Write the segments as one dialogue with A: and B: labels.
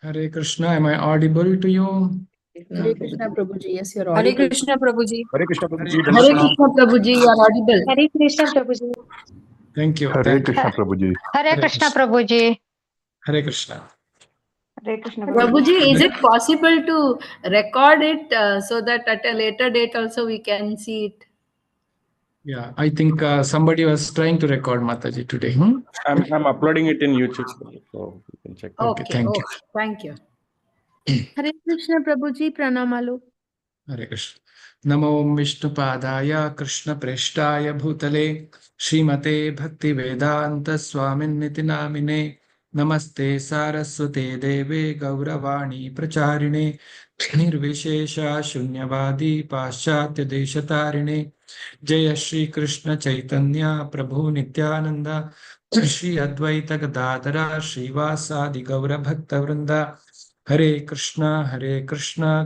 A: Hare Krishna, am I audible to you?
B: Hare Krishna Prabhuji, yes, you're
C: Hare
B: audible.
C: Krishna Prabhuji.
D: Hare Krishna
A: Hare
D: Prabhuji.
B: Hare Krishna Prabhuji, you are audible.
C: Hare Krishna Prabhuji.
A: Thank you.
D: Hare
A: Thank you.
D: Krishna Prabhuji.
E: Hare Krishna Prabhuji.
A: Hare Krishna.
C: Hare Krishna Prabhuji.
B: Prabhuji, is it possible to record it so that at a later date also we can see it?
A: Yeah, I think somebody was trying to record Mataji today.
D: I'm uploading it in YouTube, so you can check.
A: Okay, thank you.
B: Thank you.
C: Hare Krishna Prabhuji, pranamalu.
A: Hare Krishna. Namo Vishnupadaya Krishna Preshtaya Bhutale Srimate Bhakti Vedanta Swaminiti Namine Namaste Saraswate Deve Gauravani Pracharine Nirvishesha Shunyavadi Paschatya Deshatarine Jaya Shri Krishna Chaitanya Prabhu Nityananda Shri Advaita Gadadara Srivasadi Gaura Bhakta Vrinda Hare Krishna,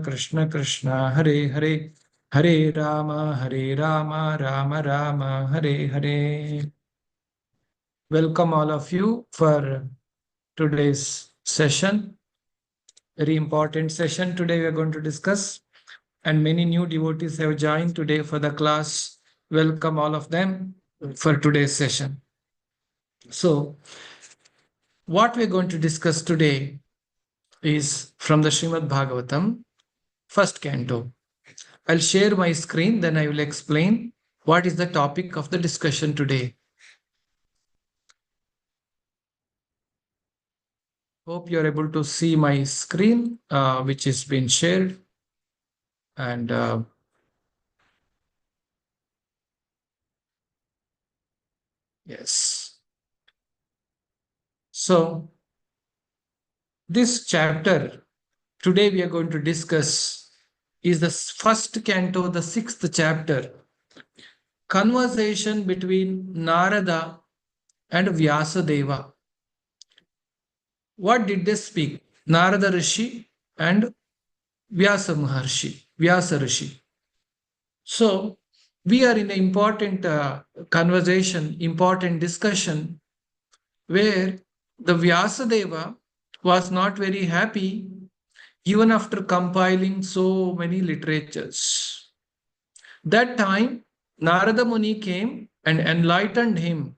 A: Krishna Krishna, Hare Hare, Hare Rama, Rama Rama, Hare Hare. Welcome all of you for today's session. Very important session today we are going to discuss, and many new devotees have joined today for the class. Welcome all of them for today's session. So, what we're going to discuss today is from the Srimad Bhagavatam, first canto. I'll share my screen, then I will explain what is the topic of the discussion today. Hope you're able to see my screen, which has been shared. And yes. So, this chapter, today we are going to discuss, is the first canto, the sixth chapter. Conversation between Narada and Vyasadeva. What did they speak? Narada Rishi and Vyasa Rishi. So, we are in an important conversation, important discussion, where the Vyasadeva was not very happy even after compiling so many literatures. That time, Narada Muni came and enlightened him,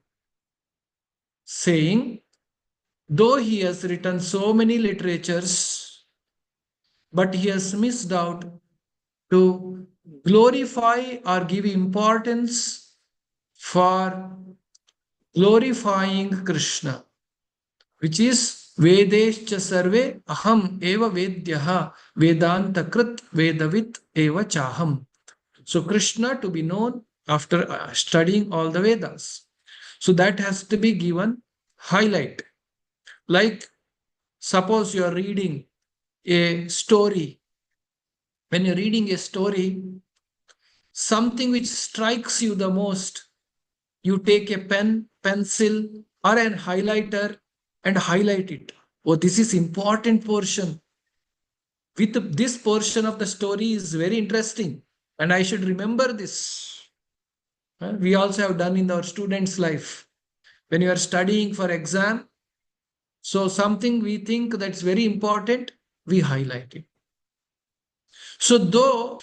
A: saying, though he has written so many literatures, but he has missed out to glorify or give importance for glorifying Krishna, which is Vedescha Sarve Aham Eva Vedyaha Vedanta Krit Vedavit Eva Chaham. So Krishna to be known after studying all the Vedas. So that has to be given highlight. Like suppose you are reading a story. When you're reading a story, something which strikes you the most, you take a pen, pencil, or an highlighter and highlight it. Oh, this is important portion. With this portion of the story is very interesting, and I should remember this. We also have done in our students' life. When you are studying for exam, so something we think that's very important, we highlight it. So though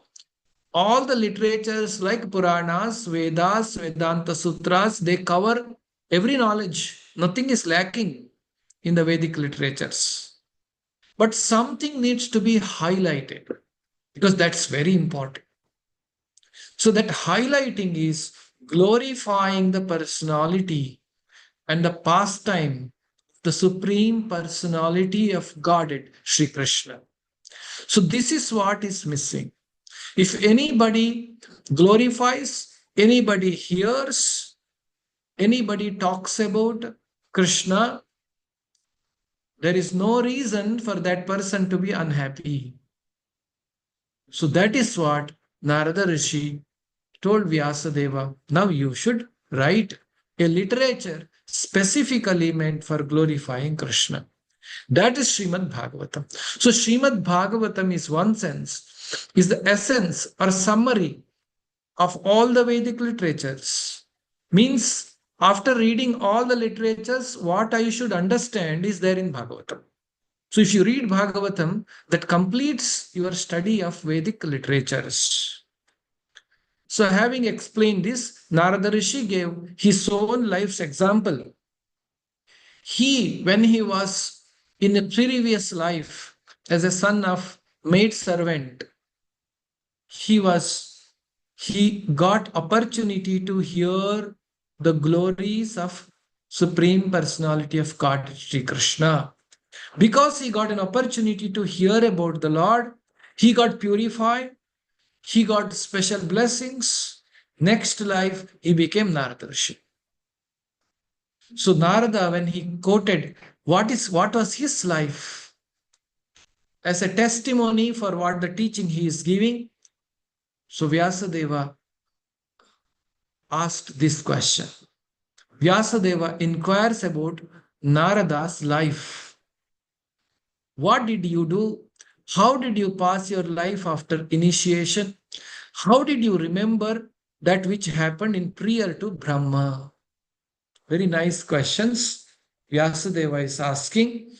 A: all the literatures like Puranas, Vedas, Vedanta Sutras, they cover every knowledge. Nothing is lacking in the Vedic literatures. But something needs to be highlighted because that's very important. So that highlighting is glorifying the personality and the pastime, the supreme personality of Godhead, Sri Krishna. So this is what is missing. If anybody glorifies, anybody hears, anybody talks about Krishna, there is no reason for that person to be unhappy. So that is what Narada Rishi told Vyasadeva. Now you should write a literature specifically meant for glorifying Krishna. That is Srimad Bhagavatam. So Srimad Bhagavatam is one sense, is the essence or summary of all the Vedic literatures. Means after reading all the literatures, what I should understand is there in Bhagavatam. So if you read Bhagavatam, that completes your study of Vedic literatures. So having explained this, Narada Rishi gave his own life's example. When he was in a previous life as a son of maid servant, he got opportunity to hear the glories of Supreme Personality of God, Sri Krishna. Because he got an opportunity to hear about the Lord, he got purified, he got special blessings. Next life, he became Narada Rishi. So Narada, when he quoted what was his life as a testimony for what the teaching he is giving, so Vyasadeva asked this question. Vyasadeva inquires about Narada's life. What did you do? How did you pass your life after initiation? How did you remember that which happened in prior to Brahma? Very nice questions. Vyasadeva is asking,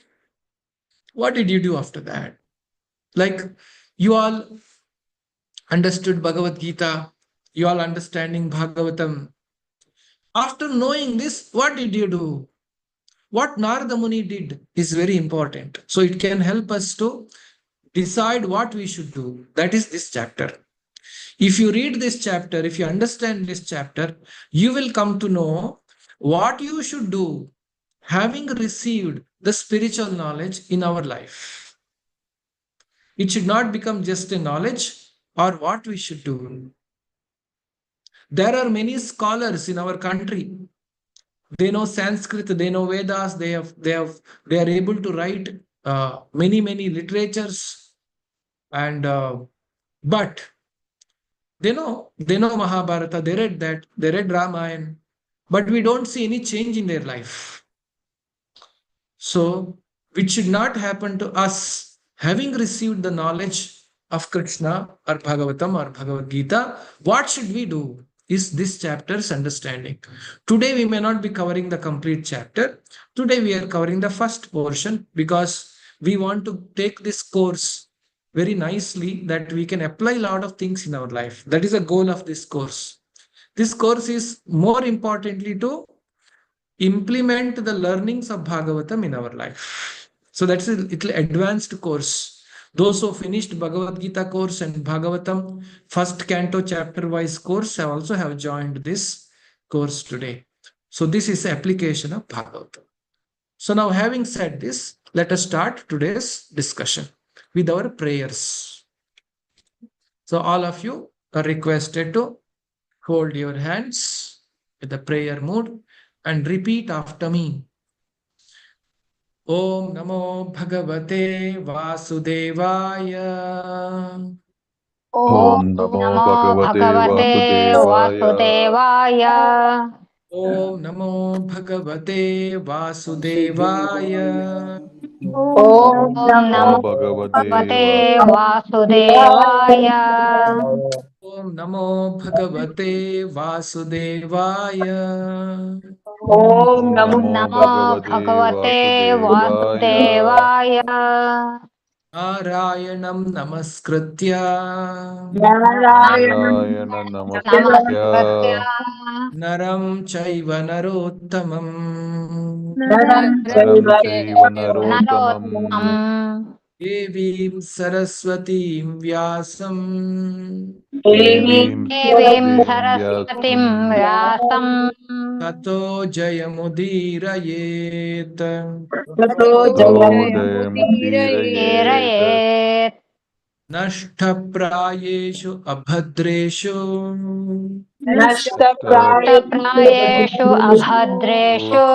A: what did you do after that? Like, you all understood Bhagavad Gita, you all understanding Bhagavatam. After knowing this, what did you do? What Narada Muni did is very important. So it can help us to decide what we should do. That is this chapter. If you read this chapter, if you understand this chapter, you will come to know what you should do having received the spiritual knowledge in our life. It should not become just a knowledge or what we should do. There are many scholars in our country. They know Sanskrit, they know Vedas, they are able to write many literatures, and but they know Mahabharata, they read that, they read Ramayana, but we don't see any change in their life. So, which should not happen to us, having received the knowledge of Krishna or Bhagavatam or Bhagavad Gita, what should we do? Is this chapter's understanding. Today we may not be covering the complete chapter. Today we are covering the first portion because we want to take this course very nicely that we can apply a lot of things in our life. That is the goal of this course. This course is more importantly to implement the learnings of Bhagavatam in our life. So that's a little advanced course. Those who finished Bhagavad Gita course and Bhagavatam first canto chapter wise course have joined this course today. So this is the application of Bhagavatam. So now having said this, let us start today's discussion with our prayers. So all of you are requested to hold your hands with the prayer mood and repeat after me. Om Namo Bhagavate Vasudevaya.
C: Om
E: Om Namo
C: Namo
E: Bhagavate
C: Vasudevaya.
A: Om Namo Bhagavate Vasudevaya.
C: Om
E: Om
C: Namo
E: Namo Bhagavate
C: Vasudevaya.
A: Om Namo Bhagavate Vasudevaya.
C: Om
E: Om
C: Namo
E: Namo Bhagavate
C: Vasudevaya.
A: Narayanam Namaskritya
E: Narayana Namaskritya
A: Naram Chaiva Narottamam
E: Naram Chaiva Narottamam
A: Devim Saraswatim Vyasam
E: Devim Saraswatim
C: Saraswatim
E: Vyasam
C: Vyasam
A: Tato Jayamudirayet.
E: Tato Jayamudirayet
C: Kirayet
A: Nashtaprayeshu Abhadreshu
C: Prayeshu Abhadreshu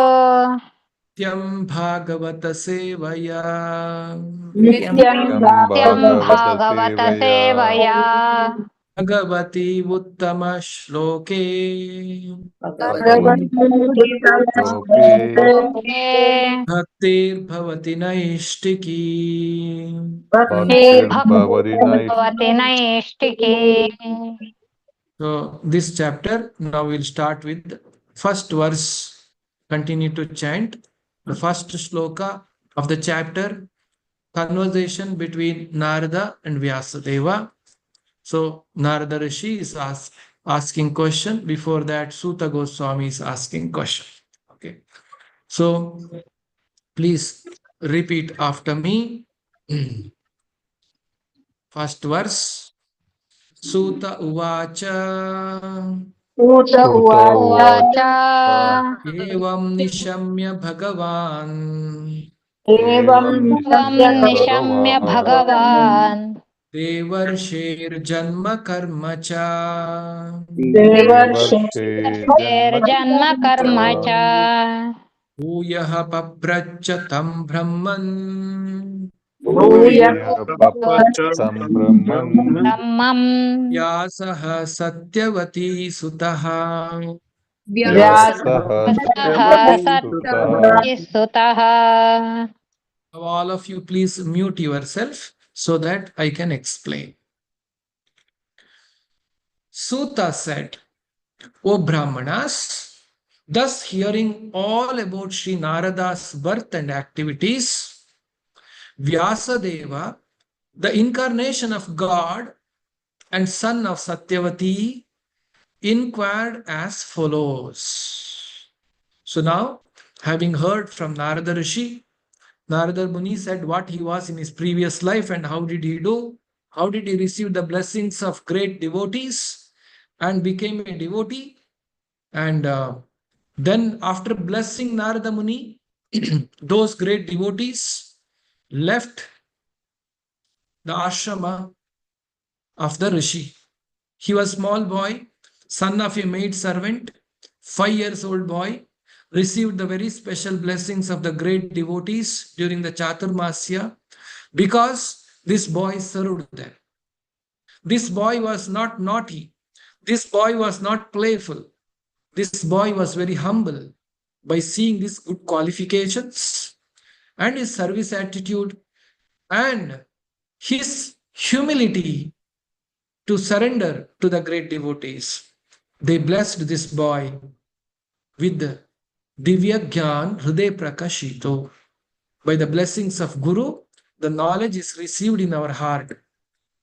A: Tyam Bhagavata Sevaya
E: Nityam
C: Nityam
E: Bhagavata
C: Bhagavata
E: Sevaya
C: Sevaya
A: Bhagavati Uttama Shloke
E: Bhagavati Loke
A: Bhaktir Bhavati Naishtiki.
E: Bhaktir Bhavati
C: Bhagavati Naishtiki.
A: So this chapter, now we'll start with first verse. Continue to chant the first shloka of the chapter conversation between Narada and Vyasadeva. So Narada Rishi is asking question. Before that, Suta Goswami is asking question. Okay. So please repeat after me. First verse. Suta Uvacha.
B: Uta
E: Suta
B: uvacha
C: Uvacha
A: Evam nishamya Bhagavan.
B: evam
E: Evam
C: Tvam
B: nishya
E: nishamya
C: nishamya
E: Bhagavan
C: Bhagavan
A: Devarshir Janma Karma Cha.
B: devarshe
E: Devarshe
C: Janma
E: Janma
C: Karma
E: Cha
C: Cha
A: Bhuyaha Papracha Tam Brahman.
B: bhuya
E: Bhuyah Papracham Brahman
C: Brahmam
A: Vyasaha Satyavati Sutaha.
B: vyasa
E: Vyasaha
C: Saha
E: Satyavati Sutaha
C: Satyavati Sutaha.
A: Now all of you please mute yourself so that I can explain. Suta said, O Brahmanas, thus hearing all about Sri Narada's birth and activities, Vyasadeva, the incarnation of God and son of Satyavati, inquired as follows. So now, having heard from Narada Rishi, Narada Muni said what he was in his previous life and how did he do? How did he receive the blessings of great devotees and became a devotee? And then after blessing Narada Muni, those great devotees left the ashrama of the Rishi. He was a small boy, son of a maid servant, 5 years old boy, received the very special blessings of the great devotees during the Chaturmasya because this boy served them. This boy was not naughty. This boy was not playful. This boy was very humble. By seeing these good qualifications and his service attitude and his humility to surrender to the great devotees, they blessed this boy with the Divya Gyan Hriday Prakashito. By the blessings of Guru, the knowledge is received in our heart.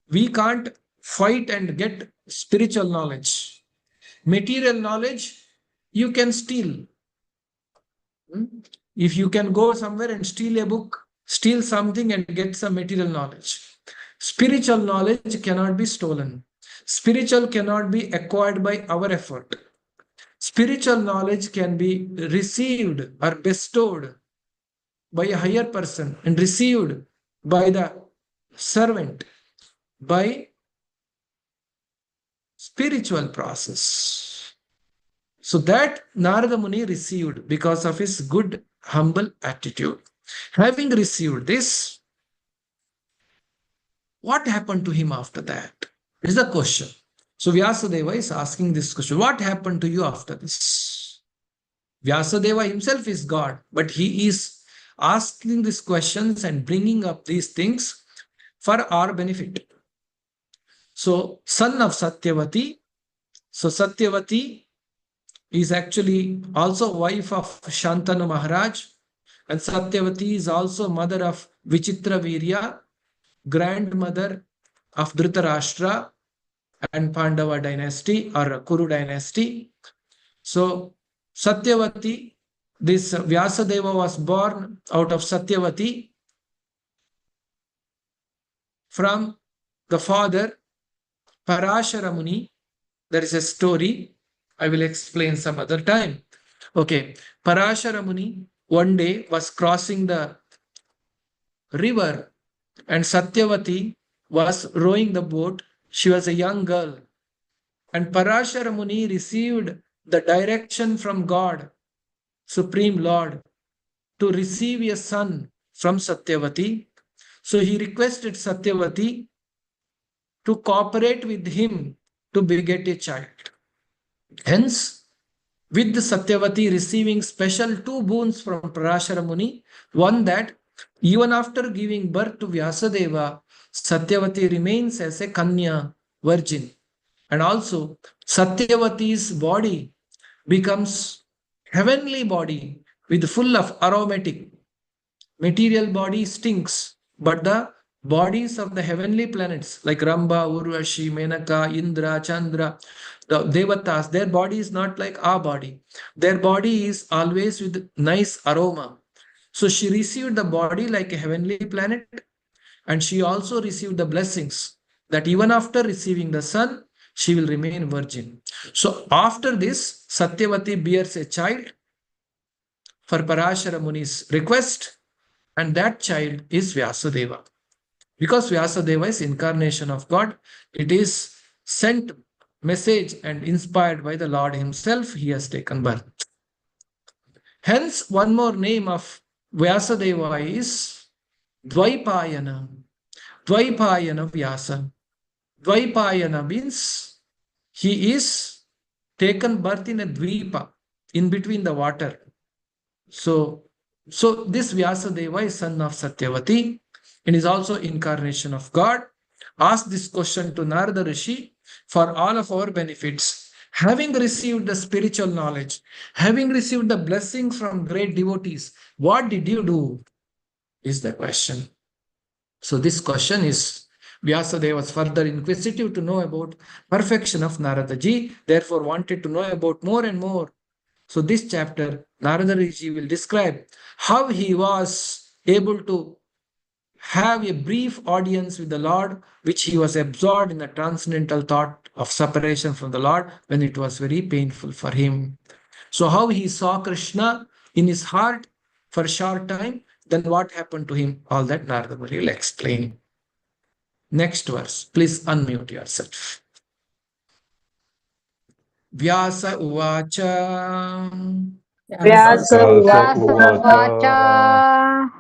A: We can't fight and get spiritual knowledge. Material knowledge, you can steal. If you can go somewhere and steal a book, steal something and get some material knowledge. Spiritual knowledge cannot be stolen. Spiritual cannot be acquired by our effort. Spiritual knowledge can be received or bestowed by a higher person and received by the servant by spiritual process. So that Narada Muni received because of his good, humble attitude. Having received this, what happened to him after that? Is the question. So Vyasadeva is asking this question. What happened to you after this? Vyasadeva himself is God, but he is asking these questions and bringing up these things for our benefit. So, son of Satyavati. So Satyavati is actually also wife of Shantanu Maharaj, and Satyavati is also mother of Vichitra Virya, grandmother of Dhritarashtra and Pandava dynasty or Kuru dynasty. So Satyavati, this Vyasadeva was born out of Satyavati from the father Parashara Muni. There is a story. I will explain some other time. Okay. Parashara Muni one day was crossing the river and Satyavati was rowing the boat. She was a young girl. And Parashara Muni received the direction from God, Supreme Lord, to receive a son from Satyavati. So he requested Satyavati to cooperate with him to beget a child. Hence, with Satyavati receiving special 2 boons from Parashara Muni, one that even after giving birth to Vyasadeva, Satyavati remains as a Kanya, virgin. And also, Satyavati's body becomes heavenly body with full of aromatic. Material body stinks, but the bodies of the heavenly planets like Ramba, Urvashi, Menaka, Indra, Chandra, the Devatas, their body is not like our body. Their body is always with nice aroma. So she received the body like a heavenly planet, and she also received the blessings that even after receiving the son, she will remain virgin. So after this, Satyavati bears a child for Parashara Muni's request, and that child is Vyasadeva. Because Vyasadeva is incarnation of God, it is sent message and inspired by the Lord himself, he has taken birth. Hence, one more name of Vyasadeva is Dvaipayana. Dvaipayana Vyasa. Dvaipayana means he is taken birth in a dvipa, in between the water. So this Vyasadeva is son of Satyavati and is also incarnation of God. Ask this question to Narada Rishi for all of our benefits. Having received the spiritual knowledge, having received the blessings from great devotees, what did you do? Is the question. So this question is, Vyasadeva was further inquisitive to know about perfection of Narada Ji, therefore wanted to know about more and more. So this chapter, Narada Rishi will describe how he was able to have a brief audience with the Lord, which he was absorbed in the transcendental thought of separation from the Lord when it was very painful for him. So how he saw Krishna in his heart for a short time, then what happened to him, all that Narada Muni will explain. Next verse, please unmute yourself. Vyasa Uvacha
E: Vyasa uvacha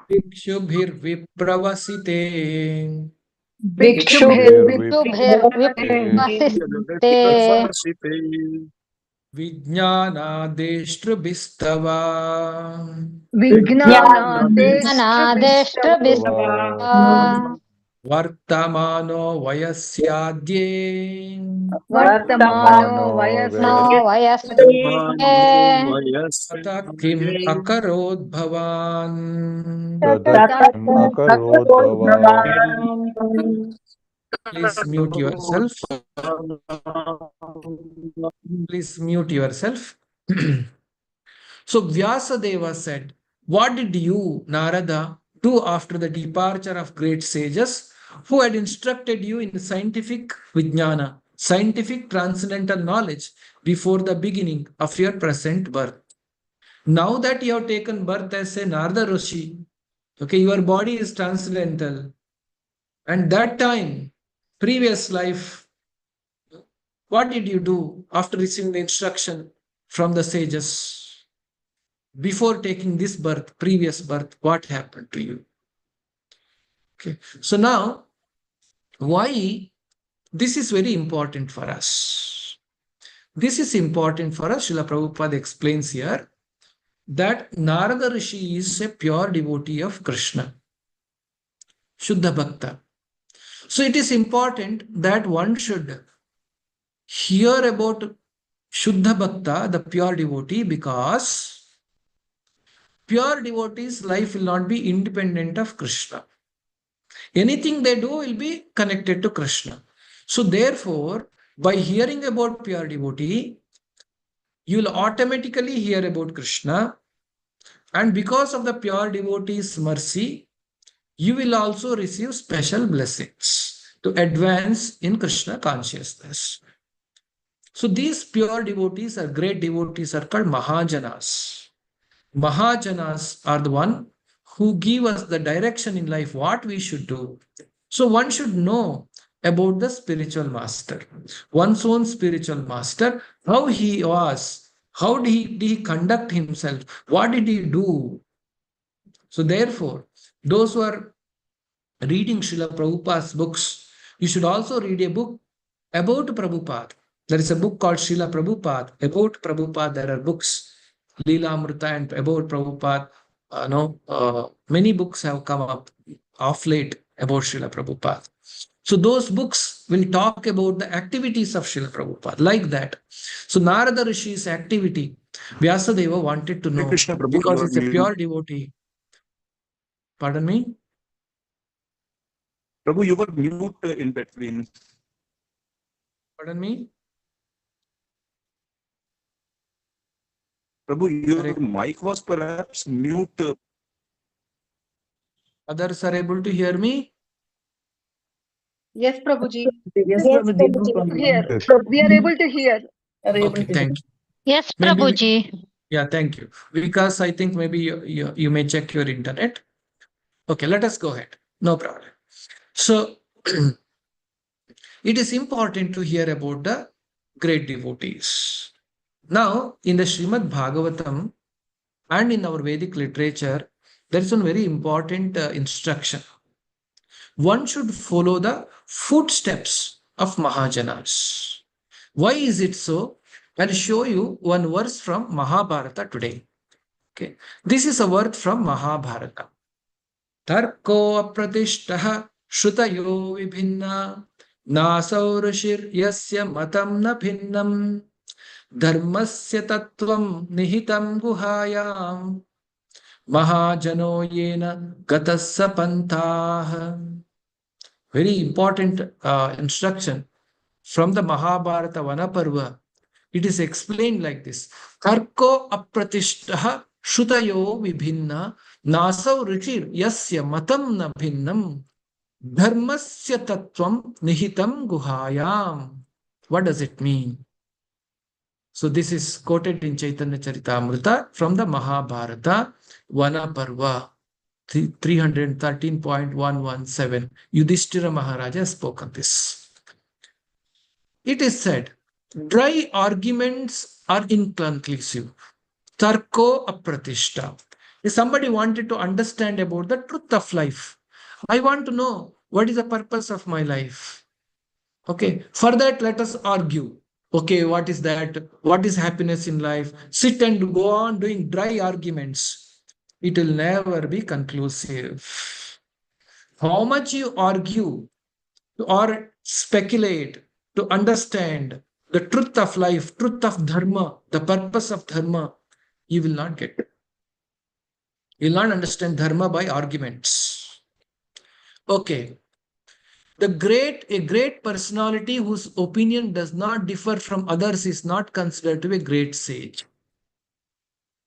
A: Vikshubhirvipravasite
C: Vikshubhirviprasiste
A: Vijnanadeshtrubhistava
C: Anadeshtrabhistava
A: Vartamano Vayasyadye
E: Vartamano
C: no
E: vayasya
C: vayasye
A: Tata Kim Akarod Bhavan.
E: Tadakim akarod bhavan.
A: Please mute yourself. Please mute yourself. So Vyasadeva said, what did you, Narada, do after the departure of great sages who had instructed you in scientific vijnana, scientific transcendental knowledge before the beginning of your present birth? Now that you have taken birth as a Narada Rishi, okay, your body is transcendental. And that time, previous life, what did you do after receiving the instruction from the sages? Before taking this birth, previous birth, what happened to you? Okay, so now, why this is very important for us? This is important for us. Srila Prabhupada explains here that Narada Rishi is a pure devotee of Krishna, Shuddha Bhakta. So it is important that one should hear about Shuddha Bhakta, the pure devotee, because pure devotees' life will not be independent of Krishna. Anything they do will be connected to Krishna. So therefore, by hearing about pure devotee, you will automatically hear about Krishna. And because of the pure devotee's mercy, you will also receive special blessings to advance in Krishna consciousness. So these pure devotees or great devotees are called Mahajanas. Mahajanas are the one who give us the direction in life, what we should do. So one should know about the spiritual master, one's own spiritual master, how he was, how did he conduct himself, what did he do. So therefore, those who are reading Srila Prabhupada's books, you should also read a book about Prabhupada. There is a book called Srila Prabhupada. About Prabhupada, there are books, Leela Amrita and about Prabhupada. Many books have come up of late about Srila Prabhupada. So those books will talk about the activities of Srila Prabhupada, like that. So Narada Rishi's activity, Vyasadeva wanted to know
F: Krishna Prabhu,
A: because
F: you are
A: it's a
F: muted.
A: pure devotee. Pardon me?
C: Prabhu, you were mute in between.
A: Pardon me?
C: Prabhu, your
A: Correct.
C: mic was perhaps mute.
A: Others are able to hear me?
F: Yes, Prabhuji.
B: Yes,
G: Yes,
B: Prabhuji.
G: Prabhuji.
F: Here,
E: Yes.
F: we are able to hear.
A: Okay, thank you.
G: Yes,
A: Maybe,
G: Prabhuji.
A: yeah, thank you. Because I think maybe you may check your internet. Okay, let us go ahead. No problem. So, it is important to hear about the great devotees. Now, in the Srimad Bhagavatam and in our Vedic literature, there is one very important instruction. One should follow the footsteps of Mahajanas. Why is it so? I'll show you one verse from Mahabharata today. Okay, this is a word from Mahabharata. Tarko apratishtaha shutayo vibhinna nasau rishir yasya matam na bhinnam dharmasya tattvam nihitam guhayam mahajano yena gatasya pantah. Very important instruction from the Mahabharata Vanaparva. It is explained like this. Karko apratishtaha shutayo vibhinna nasau ruchir yasya matam na bhinnam dharmasya tattvam nihitam guhayam. What does it mean? So this is quoted in Chaitanya Charitamrita from the Mahabharata Vanaparva 313.117. Yudhishthira Maharaja spoke of this. It is said, dry arguments are inconclusive. Tarko apratishta. If somebody wanted to understand about the truth of life, I want to know what is the purpose of my life. Okay, for that, let us argue. Okay, what is that? What is happiness in life? Sit and go on doing dry arguments. It will never be conclusive. How much you argue or speculate to understand the truth of life, truth of dharma, the purpose of dharma, you will not get. You will not understand dharma by arguments. Okay. A great personality whose opinion does not differ from others is not considered to be a great sage.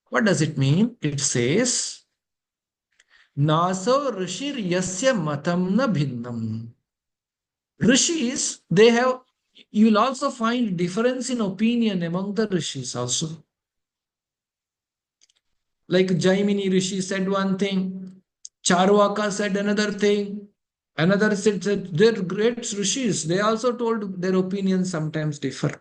A: What does it mean? It says, Naso Rishir Yasya Matam na Bhinnam. Rishis, they have, you will also find difference in opinion among the Rishis also. Like Jaimini Rishi said one thing, Charvaka said another thing, another said they're great Rishis. They also told their opinions sometimes differ.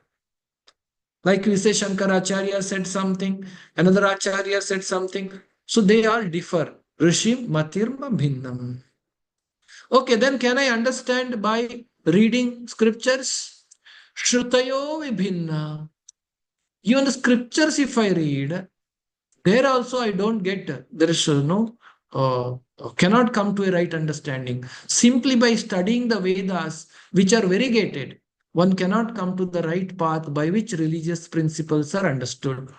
A: Like we say Shankaracharya said something, another Acharya said something. So they all differ. Rishi Matirma Bhinnam. Okay, then can I understand by reading scriptures? Shrutayo Vibhinna. Even the scriptures, if I read, there also I don't get, there is cannot come to a right understanding. Simply by studying the Vedas, which are variegated, one cannot come to the right path by which religious principles are understood.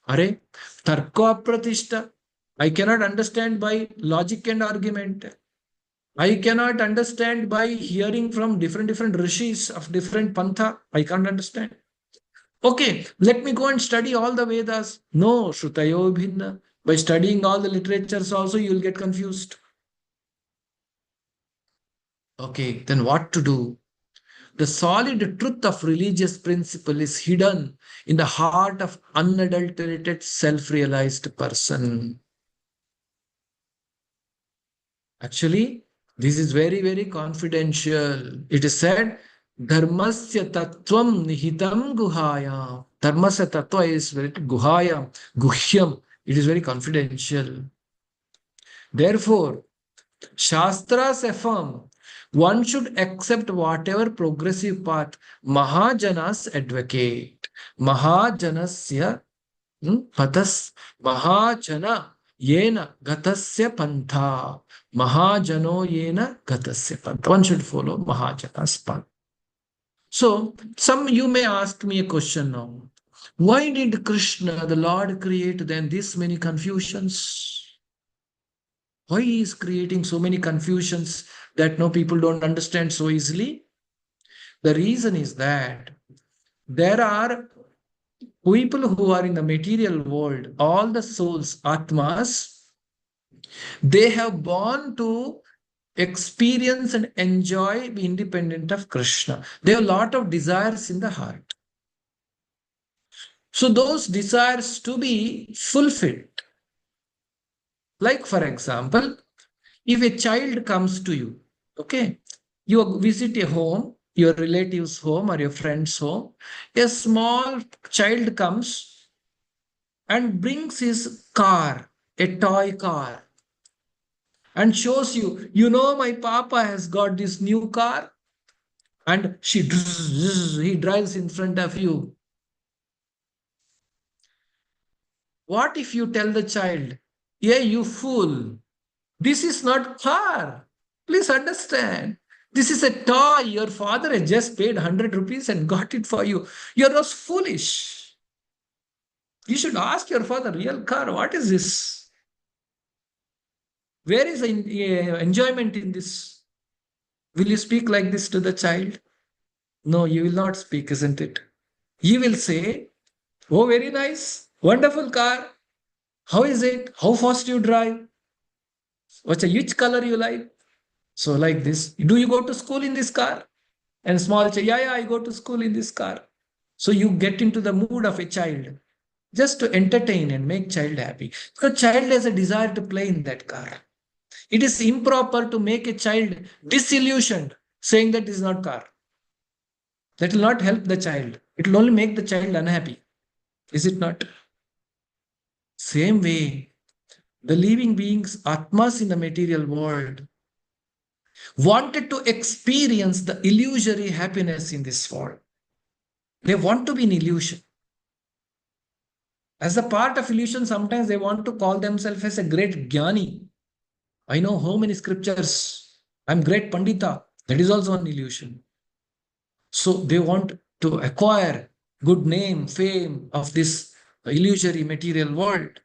A: Are tarko apratishta. I cannot understand by logic and argument. I cannot understand by hearing from different rishis of different pantha. I can't understand. Okay, let me go and study all the Vedas. No, Shrutayo Bhinna. By studying all the literatures also, you will get confused. Okay, then what to do? The solid truth of religious principle is hidden in the heart of unadulterated, self-realized person. Actually, this is very confidential. It is said, Dharmasya tattvam nihitam guhayam. Dharmasya tattva is very guhayam, guhyam. It is very confidential. Therefore, Shastras affirm one should accept whatever progressive path Mahajanas advocate. Mahajanasya patas Mahajana yena gatasya pantha. Mahajano yena gatasya pantha. One should follow Mahajana's path. So, you may ask me a question now. Why did Krishna, the Lord, create then this many confusions? Why he is creating so many confusions that no people don't understand so easily? The reason is that there are people who are in the material world, all the souls, Atmas, they have born to experience and enjoy, be independent of Krishna. They have a lot of desires in the heart. So those desires to be fulfilled. Like for example, if a child comes to you, okay, you visit a home, your relative's home or your friend's home, a small child comes and brings his car, a toy car, and shows you, you know, my papa has got this new car, and he drives in front of you. What if you tell the child, yeah, you fool, this is not car. Please understand. This is a toy. Your father has just paid 100 rupees and got it for you. You're just foolish. You should ask your father, real car, what is this? Where is the enjoyment in this? Will you speak like this to the child? No, you will not speak, isn't it? You will say, oh, very nice, wonderful car. How is it? How fast you drive? Which color you like? So like this, do you go to school in this car? And small child, yeah, I go to school in this car. So you get into the mood of a child just to entertain and make child happy. So child has a desire to play in that car. It is improper to make a child disillusioned saying that this is not car. That will not help the child. It will only make the child unhappy. Is it not? Same way, the living beings, Atmas in the material world, wanted to experience the illusory happiness in this world. They want to be in illusion. As a part of illusion, sometimes they want to call themselves as a great Jnani. I know how many scriptures. I'm great Pandita. That is also an illusion. So they want to acquire good name, fame of this illusory material world.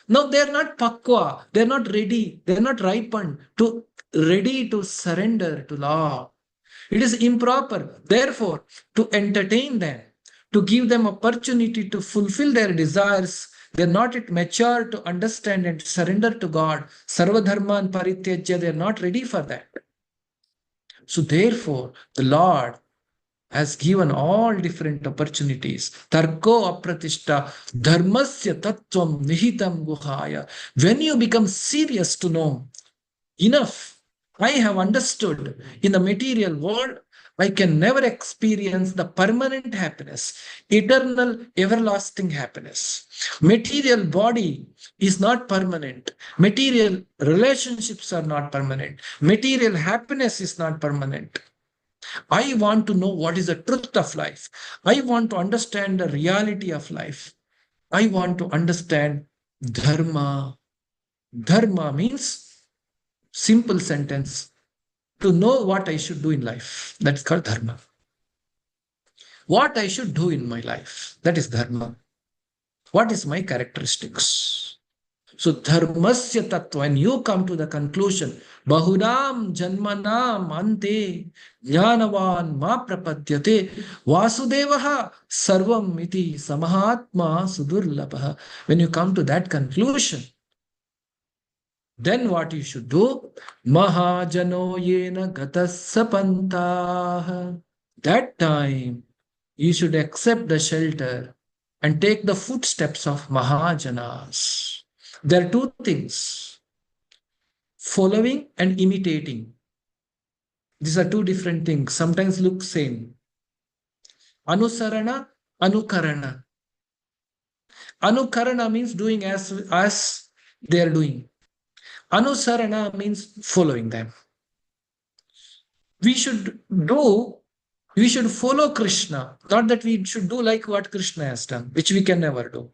A: Now they're not pakwa, they're not ready, they're not ripened to ready to surrender to law. It is improper, therefore, to entertain them, to give them opportunity to fulfill their desires. They're not yet mature to understand and surrender to God. Sarvadharman parityajya, they're not ready for that. So therefore, the Lord has given all different opportunities. Tarko apratishta dharmasya tattvam nihitam guhaya. When you become serious to know, enough, I have understood in the material world, I can never experience the permanent happiness, eternal, everlasting happiness. Material body is not permanent. Material relationships are not permanent. Material happiness is not permanent. I want to know what is the truth of life. I want to understand the reality of life. I want to understand dharma. Dharma means, simple sentence, to know what I should do in life. That's called dharma. What I should do in my life. That is dharma. What is my characteristics? So dharmasya tattva, when you come to the conclusion, bahunam janmanam ante jnanavan ma prapadyate vasudevaha sarvam iti samahatma sudurlabha. When you come to that conclusion, then what you should do? Mahajano yena gatasapantah. That time you should accept the shelter and take the footsteps of Mahajanas. There are two things, following and imitating. These are two different things, sometimes look same. Anusarana, anukarana. Anukarana means doing as they are doing. Anusarana means following them. We should follow Krishna, not that we should do like what Krishna has done, which we can never do.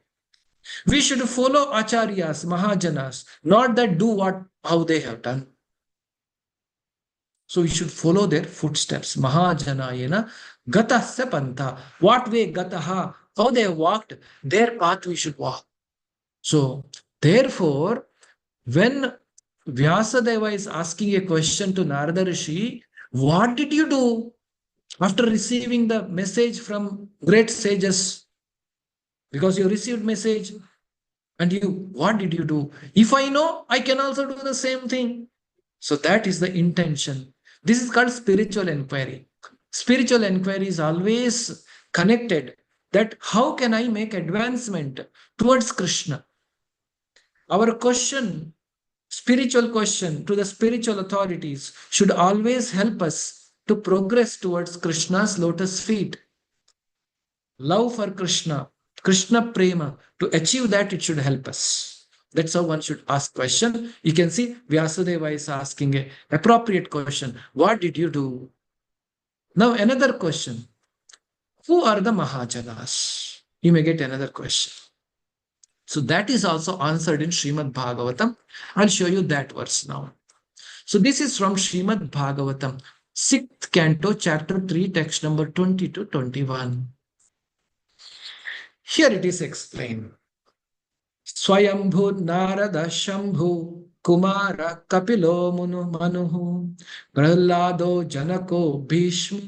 A: We should follow acharyas, mahajanas, not that do how they have done. So we should follow their footsteps. Mahajanayena gatasya pantha. What way gataha? How they have walked, their path we should walk. So therefore, when Vyasadeva is asking a question to Narada Rishi. What did you do after receiving the message from great sages? Because you received message and what did you do? If I know, I can also do the same thing. So that is the intention. This is called spiritual inquiry. Spiritual inquiry is always connected that how can I make advancement towards Krishna? Our question, spiritual question to the spiritual authorities should always help us to progress towards Krishna's lotus feet. Love for Krishna, Krishna prema, to achieve that it should help us. That's how one should ask question. You can see Vyasadeva is asking a appropriate question. What did you do? Now another question. Who are the Mahajanas? You may get another question. So that is also answered in Srimad Bhagavatam. I'll show you that verse now. So this is from Srimad Bhagavatam, 6th canto, chapter 3, text number 20 to 21. Here it is explained. Swayambhu Narada Shambhu Kumara Kapilo Manuhu Prahlado Janako Bhishma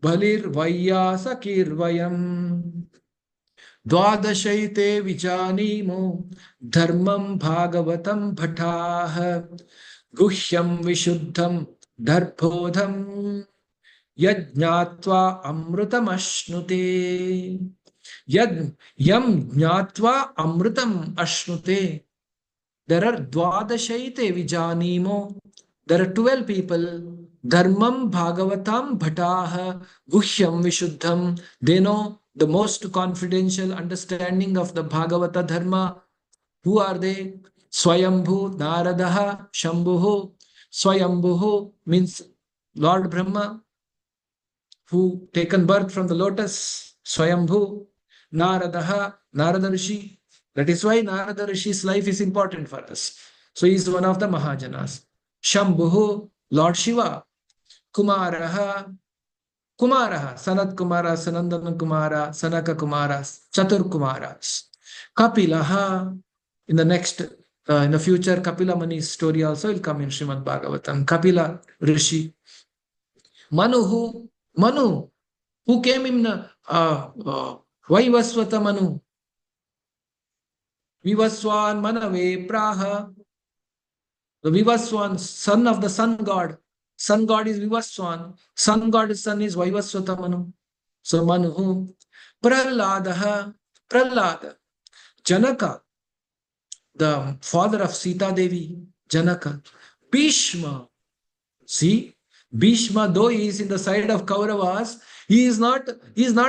A: Balir Vayyasakirvayam Dwadashaite Vijanimo Dharmam Bhagavatam Bhattah Guhyam Vishuddham Darbodham Yajnatva Amrutam Ashnute Yam Jnatva Amrutam Ashnute. There are Dwadashaite Vijanimo. There are 12 people. Dharmam Bhagavatam Bhattah Guhyam Vishuddham. They know the most confidential understanding of the Bhagavata Dharma. Who are they? Swayambhu Naradaha Shambhuhu. Swayambhu means Lord Brahma, who taken birth from the lotus. Swayambhu. Naradaha, Narada Rishi. That is why Narada Rishi's life is important for us. So he is one of the Mahajanas. Shambhuhu, Lord Shiva. Kumaraha, Sanat Kumara, Sanandana Kumara, Sanaka Kumara, Chatur Kumaras. Kapilaha, in the next, in the future, Kapila Mani's story also will come in Srimad Bhagavatam. Kapila Rishi. Manu, who came in Vaivasvata Manu. Vivaswan Manave Praha. The Vivaswan, son of the sun god. Sun god is Vivaswan. Sun god's son is Vaivasvata Manu. So Manu. Prahladaha. Prahlada. Janaka, the father of Sita Devi. Janaka. Bhishma. See, Bhishma, though he is in the side of Kauravas, he is not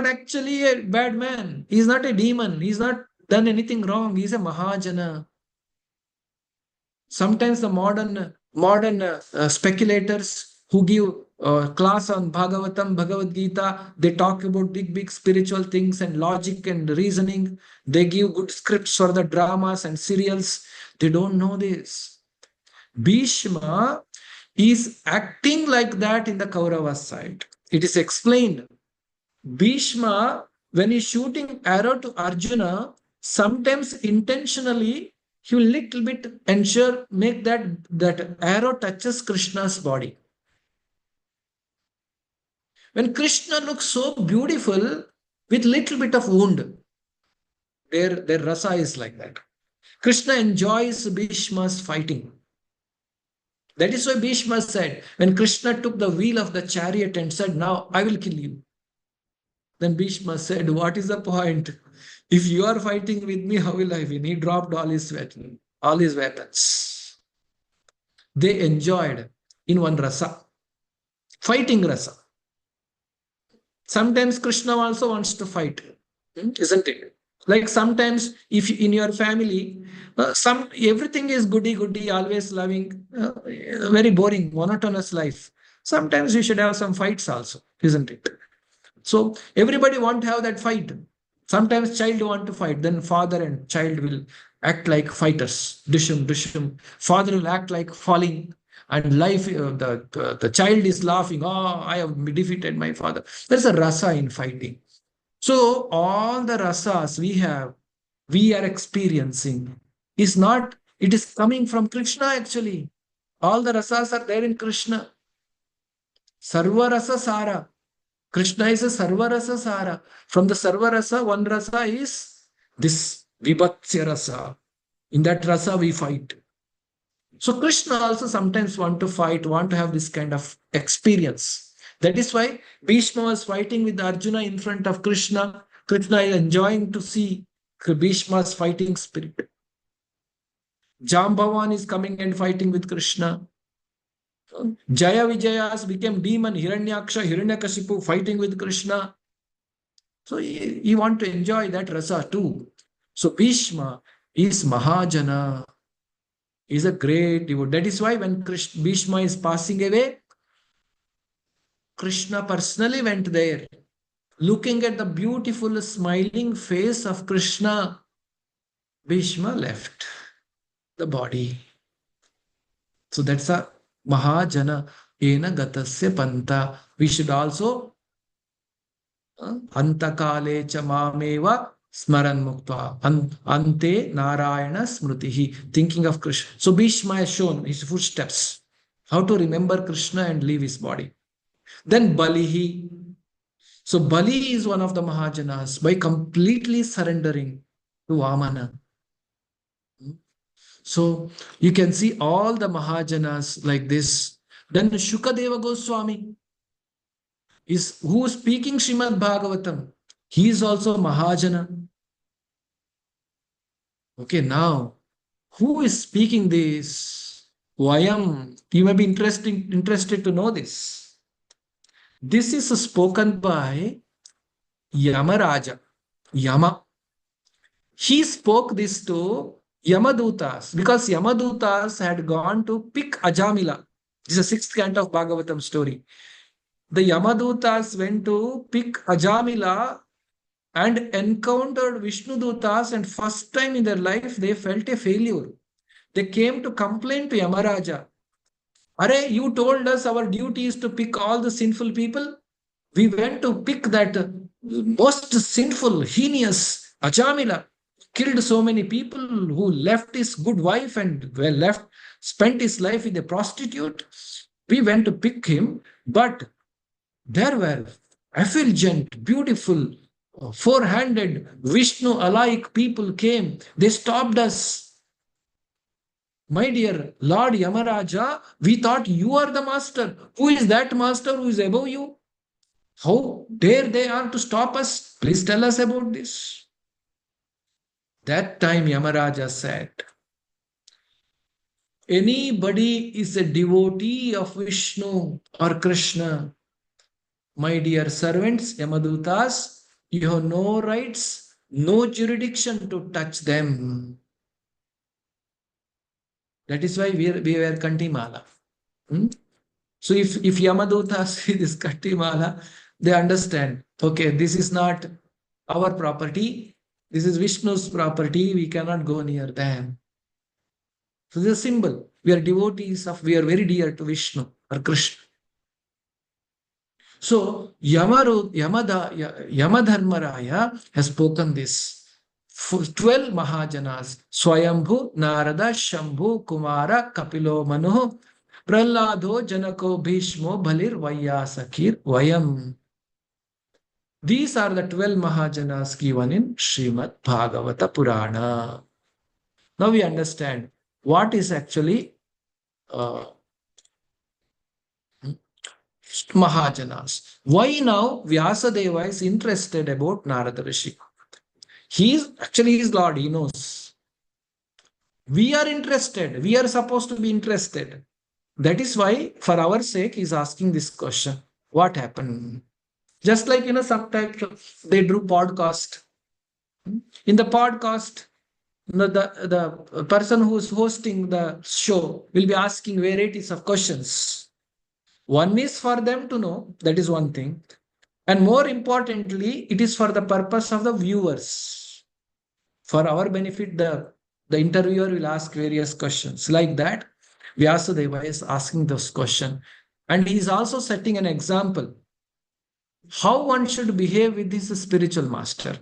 A: actually a bad man. He is not a demon. He has not done anything wrong. He is a Mahajana. Sometimes the modern speculators who give class on Bhagavatam, Bhagavad Gita, they talk about big spiritual things and logic and reasoning. They give good scripts for the dramas and serials. They don't know this. Bhishma is acting like that in the Kaurava side. It is explained. Bhishma, when he's shooting arrow to Arjuna, sometimes intentionally he will little bit make that arrow touches Krishna's body. When Krishna looks so beautiful with little bit of wound, their rasa is like that. Krishna enjoys Bhishma's fighting. That is why Bhishma said, when Krishna took the wheel of the chariot and said, now I will kill you. Then Bhishma said, what is the point? If you are fighting with me, how will I win? He dropped all his weapons. They enjoyed in one rasa, fighting rasa. Sometimes Krishna also wants to fight, isn't it? Like sometimes if in your family, everything is goody, always loving, very boring, monotonous life. Sometimes you should have some fights also, isn't it? So everybody want to have that fight. Sometimes child want to fight, then father and child will act like fighters. Dushum. Father will act like falling, and life, the child is laughing. Oh, I have defeated my father. There's a rasa in fighting. So all the rasas we are experiencing is not It is coming from Krishna actually. All the rasas are there in Krishna. Sarva rasa sara. Krishna is a sarva rasa sara. From the sarva rasa, one rasa is this vibhatsya rasa. In that rasa we fight. So Krishna also sometimes want to fight, want to have this kind of experience. That is why Bhishma was fighting with Arjuna in front of Krishna. Krishna is enjoying to see Bhishma's fighting spirit. Jambavan is coming and fighting with Krishna. Jaya Vijayas became demon, Hiranyaksha, Hiranyakashipu fighting with Krishna. So he want to enjoy that rasa too. So Bhishma is Mahajana. Is a great devotee. That is why when Bhishma is passing away, Krishna personally went there. Looking at the beautiful smiling face of Krishna, Bhishma left the body. So that's a Mahajana ena gatasya panta. We should also antakale cha mameva smaran muktva ante narayana smritihi, thinking of Krishna. So Bhishma has shown his footsteps, how to remember Krishna and leave his body. Then Balihi. So Bali is one of the Mahajanas by completely surrendering to Vamana. So you can see all the Mahajanas like this. Then Shukadeva Goswami is who is speaking Srimad Bhagavatam. He is also Mahajana. Okay, now who is speaking this? Vayam. You may be interested to know this. This is spoken by Yamaraja. Yama. He spoke this to Yamadutas because Yamadutas had gone to pick Ajamila. This is the 6th canto of Bhagavatam story. The Yamadutas went to pick Ajamila and encountered Vishnudutas, and first time in their life they felt a failure. They came to complain to Yamaraja. Are you told us our duty is to pick all the sinful people? We went to pick that most sinful, heinous Ajamila. Killed so many people, who left his good wife and spent his life with a prostitute. We went to pick him, but there were effulgent, beautiful, four-handed, Vishnu-alike people came. They stopped us. My dear Lord Yamaraja, we thought you are the master. Who is that master who is above you? How dare they are to stop us? Please tell us about this. That time Yamaraja said, anybody is a devotee of Vishnu or Krishna. My dear servants, Yamadutas, you have no rights, no jurisdiction to touch them. That is why we wear Kantimala. So if Yamadutas see this Kantimala, they understand, okay, this is not our property. This is Vishnu's property. We cannot go near them. So this is a symbol. We are devotees we are very dear to Vishnu or Krishna. So Yamadharmaraya has spoken this. 12 Mahajanas. Swayambhu, Narada, Shambhu, Kumara, Kapilo, Manu, Prahlado, Janako, Bhishmo, Bhalir, Vaiyasakir, Vayam. These are the 12 Mahajanas given in Srimad Bhagavata Purana. Now we understand what is actually Mahajanas. Why now Vyasadeva is interested about Narada Rishi? He is actually his Lord, he knows. We are interested. We are supposed to be interested. That is why, for our sake, he is asking this question. What happened? Just like, sometimes they do podcast. In the podcast, the person who is hosting the show will be asking varieties of questions. One is for them to know, that is one thing. And more importantly, it is for the purpose of the viewers. For our benefit, the interviewer will ask various questions. Like that, Vyasadeva is asking those questions. And he is also setting an example. How one should behave with his spiritual master.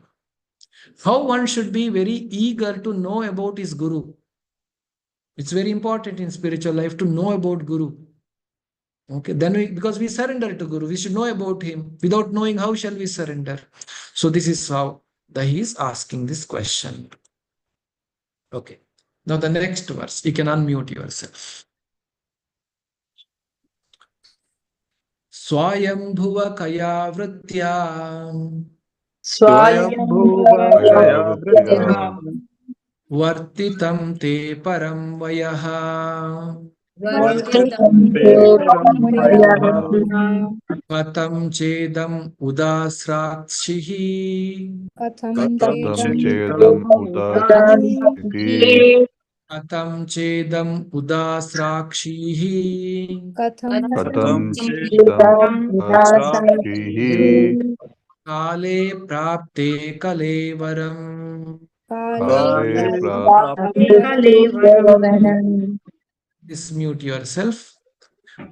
A: How one should be very eager to know about his guru. It's very important in spiritual life to know about Guru. Okay, then because we surrender to Guru, we should know about him. Without knowing, how shall we surrender? So this is how he is asking this question. Okay. Now the next verse, you can unmute yourself. Swayambhuva kaya vritya
E: Swayambhuva
A: vartitam te param vayaha
B: Vartitam
A: katam chedam udasrakshihi
E: Katam chedam udasiti
A: katam chedam udasrakshihi
E: Katam chedam udasakhihi
A: kale prapte kalevaram.
E: Kale
A: Dismute yourself.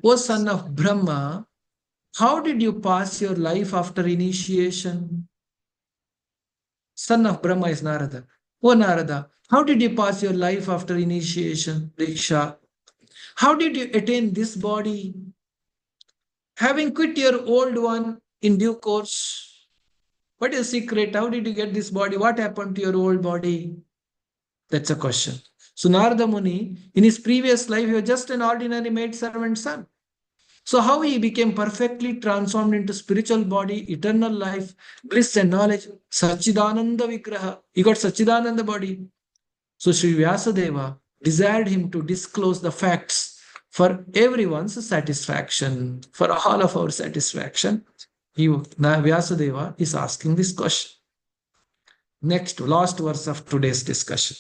A: O son of Brahma, how did you pass your life after initiation? Son of Brahma is Narada. O Narada, how did you pass your life after initiation, Diksha? How did you attain this body? Having quit your old one in due course. What is the secret? How did you get this body? What happened to your old body? That's a question. So Narada Muni, in his previous life, he was just an ordinary maid servant son. So how he became perfectly transformed into spiritual body, eternal life, bliss and knowledge, Sachidananda Vigraha. He got Sachidananda body. So Sri Vyasadeva desired him to disclose the facts for everyone's satisfaction, for all of our satisfaction. Vyasadeva is asking this question. Next, last verse of today's discussion.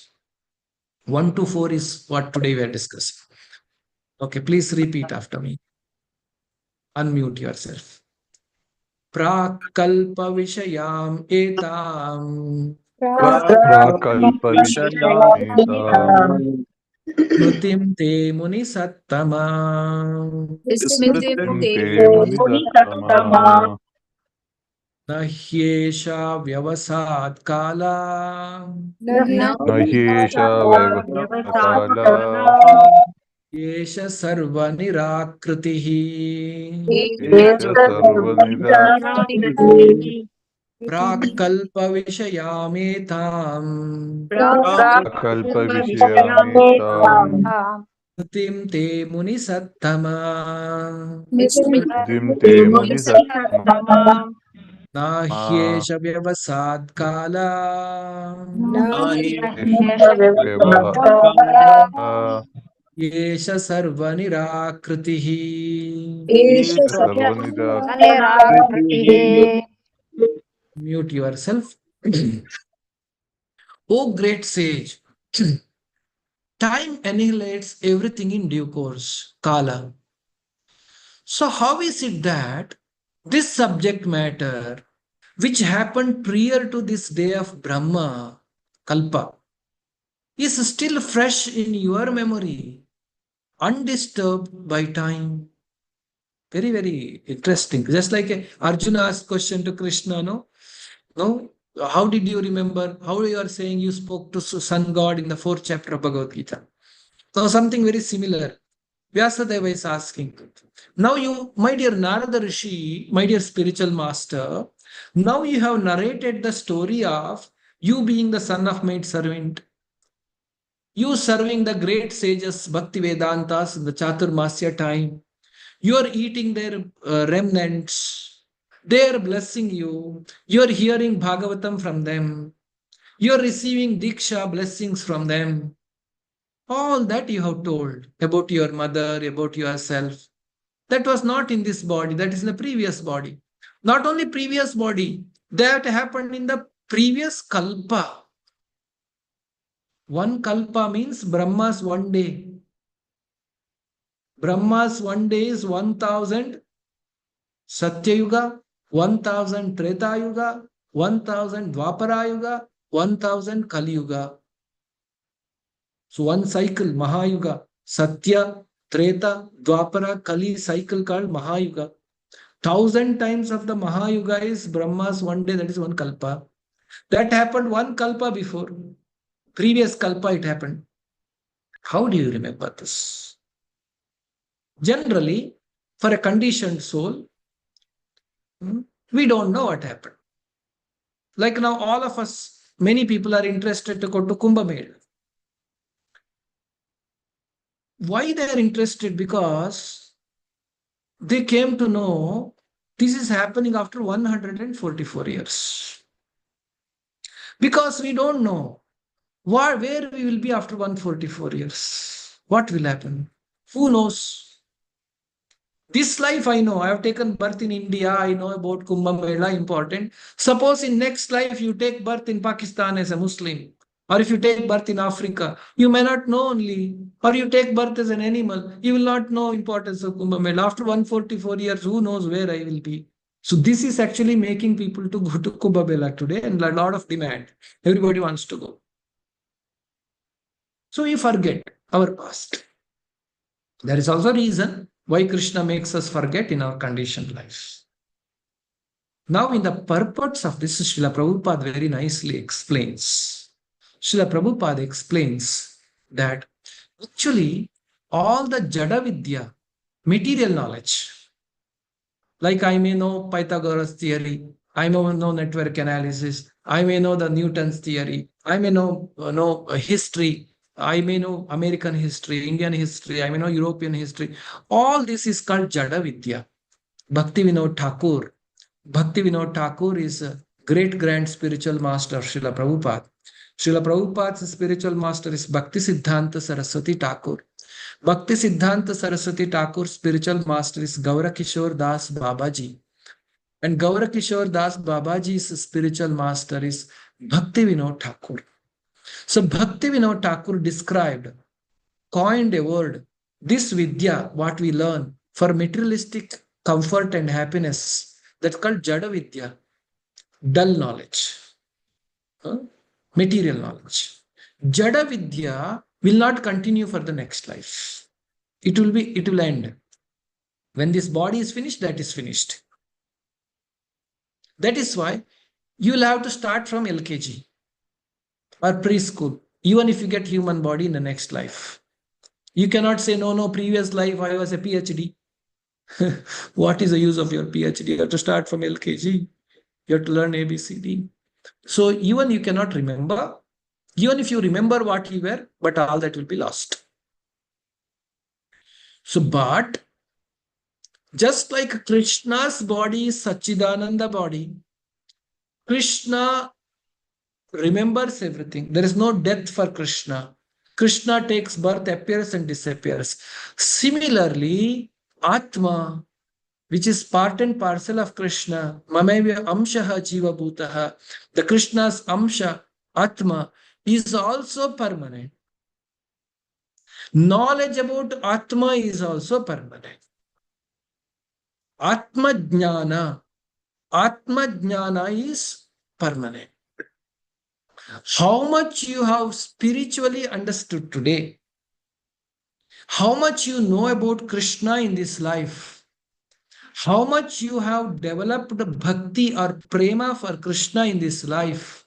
A: 1 to 4 is what today we are discussing. Okay, please repeat after me. Unmute yourself. Prakalpa vishayam etam
E: Prakalpa vishayam
A: Smritim te muni sattama
B: Smritim
E: te
B: te
E: munisattama
A: Nahyesha vyavasat kala
E: Nahyesha vyavasakala
A: Yesha sarva nirakritihi
E: Yesha sarvanidakrihi
A: Prakalpa vishayametam
E: Prakalpa vishayamitam
A: Smritim te muni sattama
E: Dim te munisattama
A: Nahyesha vyavasat kala
E: Vyavasakala
A: Yesha sarva nirakritihi.
E: Yesha sarvanidakrihi
A: Mute yourself. O great sage, time annihilates everything in due course, Kala. So how is it that this subject matter, which happened prior to this day of Brahma, Kalpa, is still fresh in your memory, undisturbed by time? Very, very interesting. Just like Arjuna asked question to Krishna, no? How did you remember? How you are saying you spoke to sun god in the 4th chapter of Bhagavad Gita? So something very similar. Vyasadeva is asking. Now you, my dear Narada Rishi, my dear spiritual master, now you have narrated the story of you being the son of maid servant, you serving the great sages, Bhakti Vedantas in the Chaturmasya time. You are eating their remnants. They are blessing you. You are hearing Bhagavatam from them. You are receiving Diksha blessings from them. All that you have told about your mother, about yourself. That was not in this body. That is in the previous body. Not only previous body. That happened in the previous kalpa. One kalpa means Brahma's one day. Brahma's one day is 1000 Satya Yuga, 1000 Treta Yuga, 1000 Dwapara Yuga, 1000 Kali Yuga. So one cycle, Mahayuga, Satya, Treta, Dwapara, Kali cycle called Mahayuga. 1000 times of the Mahayuga is Brahma's one day, that is one Kalpa. That happened one Kalpa before. Previous Kalpa it happened. How do you remember this? Generally, for a conditioned soul, we don't know what happened. Like now, all of us, many people are interested to go to Kumbh Mela. Why they are interested? Because they came to know this is happening after 144 years. Because we don't know where we will be after 144 years. What will happen? Who knows? This life I know. I have taken birth in India. I know about Kumbh Mela, important. Suppose in next life you take birth in Pakistan as a Muslim. Or if you take birth in Africa, you may not know only. Or you take birth as an animal, you will not know importance of Kumbh Mela. After 144 years, who knows where I will be? So this is actually making people to go to Kumbh Mela today, and a lot of demand. Everybody wants to go. So we forget our past. There is also a reason why Krishna makes us forget in our conditioned lives. Now, in the purports of this, Srila Prabhupada very nicely explains. Srila Prabhupada explains that actually all the Jada Vidya, material knowledge, like I may know Pythagoras theory, I may know network analysis, I may know the Newton's theory, I may know history, I may know American history, Indian history, I may know European history. All this is called Jada Vidya. Bhakti Vinod Thakur. Bhakti Vinod Thakur is a great grand spiritual master of Srila Prabhupada. Srila Prabhupada's spiritual master is Bhakti Siddhanta Saraswati Thakur. Bhakti Siddhanta Saraswati Thakur's spiritual master is Gaura Kishore Das Babaji. And Gaura Kishore Das Babaji's spiritual master is Bhakti Vinod Thakur. So Bhakti Vinod Thakur coined a word, this Vidya, what we learn for materialistic comfort and happiness, that's called Jada Vidya, dull knowledge, material knowledge. Jada Vidya will not continue for the next life. It will end. When this body is finished, that is finished. That is why you will have to start from LKG or preschool, even if you get human body in the next life. You cannot say, no, previous life I was a PhD. What is the use of your PhD? You have to start from LKG. You have to learn ABCD. So even you cannot remember, even if you remember what you were, but all that will be lost. So, but just like Krishna's body is Sachidananda body, Krishna remembers everything. There is no death for Krishna. Krishna takes birth, appears and disappears. Similarly, Atma, which is part and parcel of Krishna, Mamevya Amshaha Jiva Bhutaha, the Krishna's Amsha, Atma, is also permanent. Knowledge about Atma is also permanent. Atma Jnana is permanent. How much you have spiritually understood today, how much you know about Krishna in this life, how much you have developed bhakti or prema for Krishna in this life,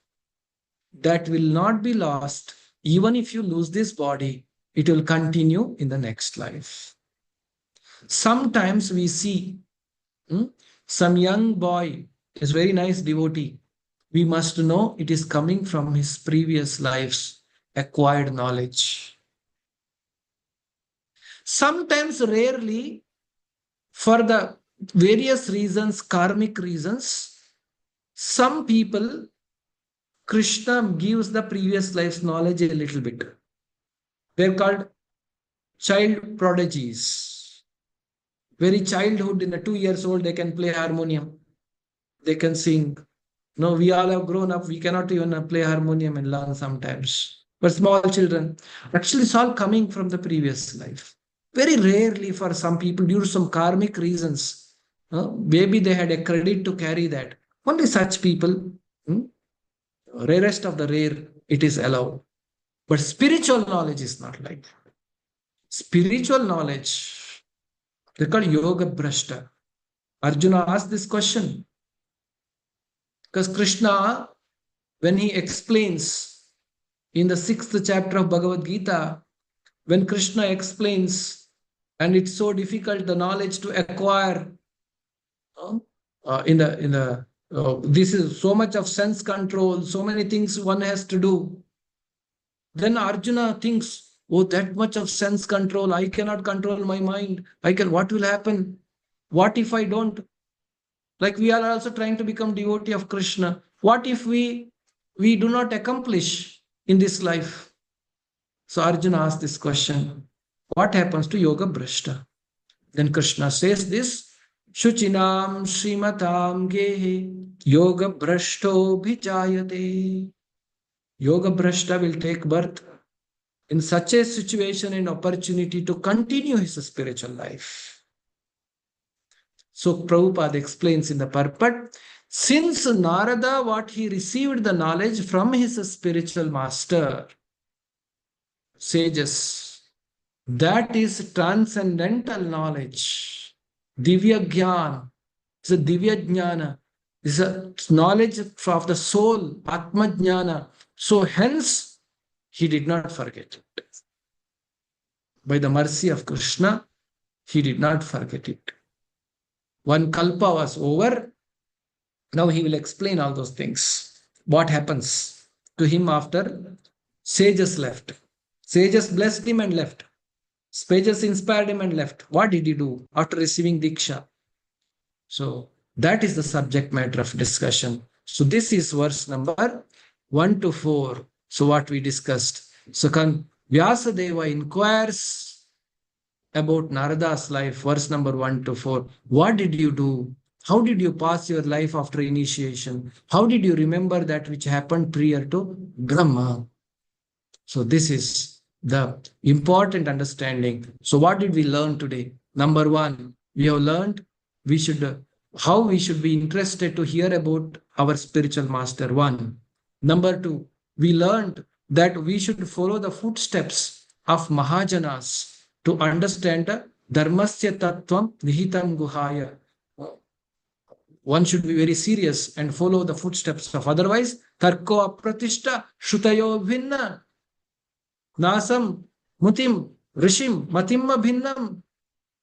A: that will not be lost. Even if you lose this body, it will continue in the next life. Sometimes we see some young boy is very nice devotee. We must know it is coming from his previous lives, acquired knowledge. Sometimes, rarely, for the various reasons, karmic reasons, some people, Krishna gives the previous life's knowledge a little bit. They're called child prodigies. Very childhood, in the 2 years old, they can play harmonium. They can sing. No, we all have grown up. We cannot even play harmonium and learn sometimes. But small children, actually it's all coming from the previous life. Very rarely for some people, due to some karmic reasons, maybe they had a credit to carry that. Only such people, rarest of the rare, it is allowed. But spiritual knowledge is not like that. Spiritual knowledge, they call yoga brashta. Arjuna asked this question because Krishna, when he explains in the 6th chapter of Bhagavad Gita, when Krishna explains, and it's so difficult, the knowledge to acquire, this is so much of sense control, so many things one has to do. Then Arjuna thinks, oh, that much of sense control, I cannot control my mind. What will happen? What if I don't? Like we are also trying to become devotee of Krishna. What if we do not accomplish in this life? So Arjuna asked this question. What happens to yoga brashta? Then Krishna says this, Shuchinam Srimatam Gehe Yoga Brashto Bhijayate. Yoga Brashta will take birth in such a situation and opportunity to continue his spiritual life. So Prabhupada explains in the purport, since Narada, what he received the knowledge from his spiritual master, sages, that is transcendental knowledge. Divya Jnana. It's a Divya Jnana. It's a knowledge of the soul, Atma Jnana. So hence, he did not forget it. By the mercy of Krishna, he did not forget it. One kalpa was over. Now he will explain all those things. What happens to him after sages left? Sages blessed him and left. Sages inspired him and left. What did he do after receiving Diksha? So that is the subject matter of discussion. So this is verse number 1 to 4. So what we discussed. So Vyasadeva inquires about Narada's life, verse number 1 to 4. What did you do? How did you pass your life after initiation? How did you remember that which happened prior to Brahma? So this is the important understanding. So what did we learn today? Number 1, we have learned how we should be interested to hear about our spiritual master. 1. Number 2, we learned that we should follow the footsteps of Mahajanas to understand dharmasya tattvam nihitam guhaya. One should be very serious and follow the footsteps of, otherwise tarko apratishta shutayo bhinna nasam mutim rishim matimma bhinnam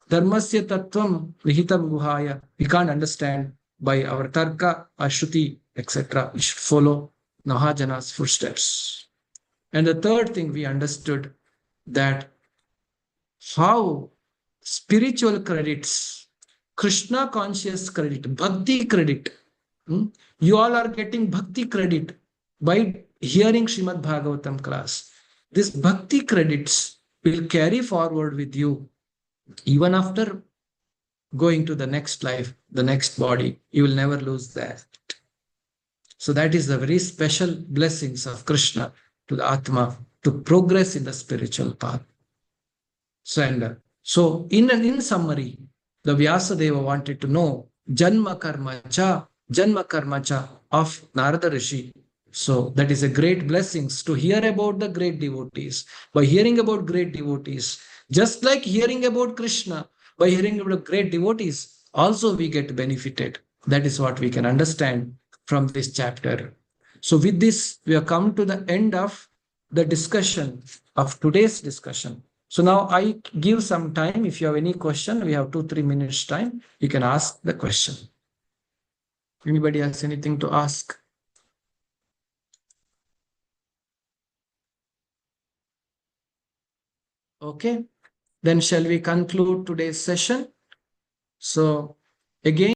A: dharmasya tattvam nihitam guhaya. We can't understand by our tarka or shruti, etc. We should follow Mahajana's footsteps. And the third thing we understood, that how spiritual credits, Krishna conscious credit, bhakti credit, you all are getting bhakti credit by hearing Srimad Bhagavatam class. This bhakti credits will carry forward with you even after going to the next life, the next body. You will never lose that. So that is the very special blessings of Krishna to the Atma to progress in the spiritual path. So in summary, the Vyasadeva wanted to know Janma Karma Cha of Narada Rishi. So that is a great blessings to hear about the great devotees. By hearing about great devotees, just like hearing about Krishna, by hearing about great devotees, also we get benefited. That is what we can understand from this chapter. So with this, we have come to the end of the discussion of today's discussion. So now I give some time. If you have any question, we have 2-3 minutes time. You can ask the question. Anybody has anything to ask? Okay, then shall we conclude today's session? So again,